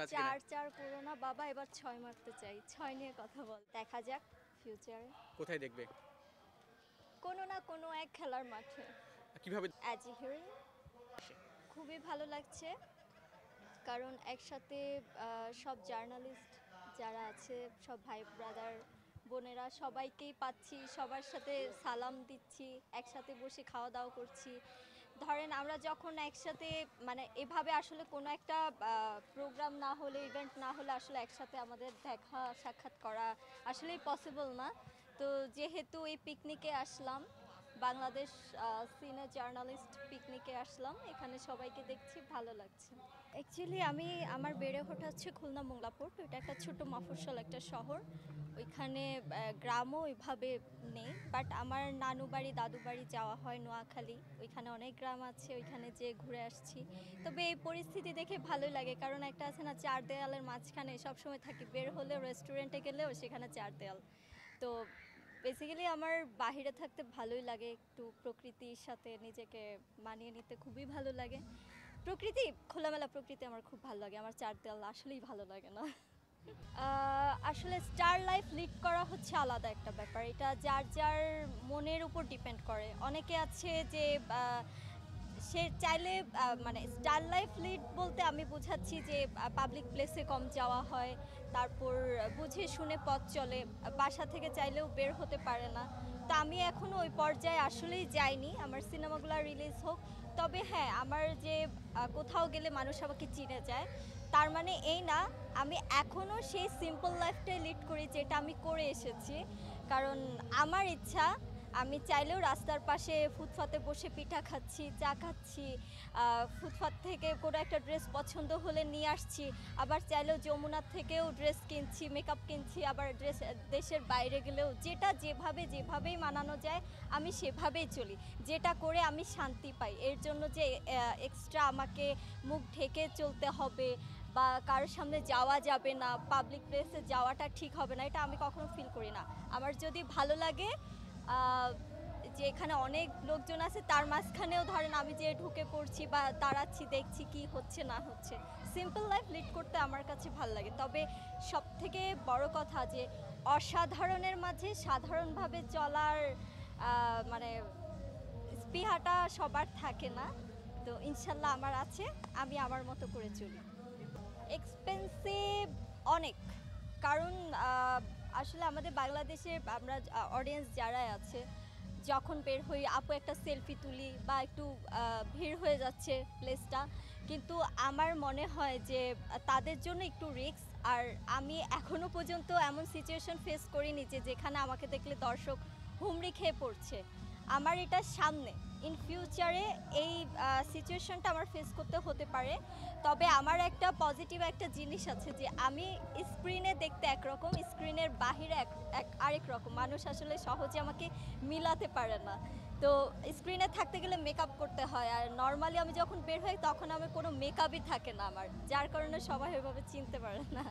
আছে কিনা? 4 করো না বাবা, এবার 6 মারতে চাই। 6 নিয়ে কথা বল, দেখা যাক ফিউচারে কোথায় দেখবে? কোনো না কোনো এক খেলার মাঠে। কিভাবে? অ্যাজ এ হিরোইন খুবই ভালো লাগছে, কারণ একসাথে সব জার্নালিস্ট যারা আছে, সব ভাই ব্রাদার বোনেরা সবাইকেই পাচ্ছি, সবার সাথে সালাম দিচ্ছি, একসাথে বসে খাওয়া দাওয়া করছি। ধরেন আমরা যখন একসাথে মানে এভাবে আসলে কোনো একটা প্রোগ্রাম না হলে, ইভেন্ট না হলে আসলে একসাথে আমাদের দেখা সাক্ষাৎ করা আসলেই পসিবল না। তো যেহেতু এই পিকনিকে আসলাম, বাংলাদেশ সিনিয়র জার্নালিস্ট পিকনিকে আসলাম, এখানে সবাইকে দেখছি, ভালো লাগছে। অ্যাকচুয়ালি আমার বেড়ে ওঠা হচ্ছে খুলনা মোংলাপুর। এটা একটা ছোট মফস্বল একটা শহর, ওইখানে গ্রামও ওইভাবে নেই, বাট আমার নানু বাড়ি দাদু বাড়ি যাওয়া হয় নোয়াখালী, ওইখানে অনেক গ্রাম আছে, ওইখানে যেয়ে ঘুরে আসছি। তবে এই পরিস্থিতি দেখে ভালোই লাগে, কারণ একটা আছে না, চার দেয়ালের মাঝখানে সবসময় থাকি, বের হলেও রেস্টুরেন্টে গেলেও সেখানে চার দেয়াল। তো বেসিক্যালি আমার বাহিরে থাকতে ভালোই লাগে, একটু প্রকৃতির সাথে নিজেকে মানিয়ে নিতে খুবই ভালো লাগে। প্রকৃতি, খোলামেলা প্রকৃতি আমার খুব ভালো লাগে, আমার চার দেয়াল আসলেই ভালো লাগে না। আসলে স্টার লাইফ লিড করা হচ্ছে আলাদা একটা ব্যাপার, এটা যার যার মনের উপর ডিপেন্ড করে। অনেকে আছে যে সে চাইলে মানে স্টার লাইফ লিড বলতে আমি বোঝাচ্ছি যে পাবলিক প্লেসে কম যাওয়া হয়, তারপর বুঝে শুনে পথ চলে, বাসা থেকে চাইলেও বের হতে পারে না। তো আমি এখনও ওই পর্যায়ে আসলেই যাইনি, আমার সিনেমাগুলো রিলিজ হোক। তবে হ্যাঁ, আমার যে কোথাও গেলে মানুষ আমাকে চিনে যায়, তার মানে এই না আমি এখনও সেই সিম্পল লাইফটাই লিড করি যেটা আমি করে এসেছি। কারণ আমার ইচ্ছা, আমি চাইলেও রাস্তার পাশে ফুটপাতে বসে পিঠা খাচ্ছি, চা খাচ্ছি, ফুটপাত থেকে কোনো একটা ড্রেস পছন্দ হলে নিয়ে আসছি, আবার চাইলেও যমুনার থেকেও ড্রেস কিনছি, মেকআপ কিনছি, আবার ড্রেস দেশের বাইরে গেলেও যেটা যেভাবেই মানানো যায় আমি সেভাবেই চলি, যেটা করে আমি শান্তি পাই। এর জন্য যে এক্সট্রা আমাকে মুখ ঢেকে চলতে হবে বা কারোর সামনে যাওয়া যাবে না, পাবলিক প্লেসে যাওয়াটা ঠিক হবে না, এটা আমি কখনো ফিল করি না। আমার যদি ভালো লাগে যে এখানে অনেক লোকজন আছে, তার মাঝখানেও ধরেন আমি যে ঢুকে পড়ছি বা দাঁড়াচ্ছি, দেখছি কি হচ্ছে না হচ্ছে, সিম্পল লাইফ লিড করতে আমার কাছে ভালো লাগে। তবে সবথেকে বড় কথা যে অসাধারণের মাঝে সাধারণভাবে চলার মানে স্পৃহাটা সবার থাকে না, তো ইনশাল্লাহ আমার আছে, আমি আমার মতো করে চলি। এক্সপেন্সিভ অনেক, কারণ আসলে আমাদের বাংলাদেশে আমরা অডিয়েন্স যারা আছে, যখন বের হই আপু একটা সেলফি তুলি বা একটু ভিড় হয়ে যাচ্ছে প্লেসটা, কিন্তু আমার মনে হয় যে তাদের জন্য একটু রিস্ক। আর আমি এখনও পর্যন্ত এমন সিচুয়েশন ফেস করিনি যে যেখানে আমাকে দেখলে দর্শক হুমড়ি খেয়ে পড়ছে। আমার এটা সামনে ইন ফিউচারে এই সিচুয়েশনটা আমার ফেস করতে হতে পারে। তবে আমার একটা পজিটিভ একটা জিনিস আছে যে আমি স্ক্রিনে দেখতে একরকম, স্ক্রিনের বাহিরে আরেক রকম। মানুষ আসলে সহজে আমাকে মিলাতে পারে না, তো স্ক্রিনে থাকতে গেলে মেকআপ করতে হয়, আর নর্মালি আমি যখন বের হই তখন আমার কোনো মেকআপই থাকে না আমার, যার কারণে সবাই ওইভাবে চিনতে পারে না।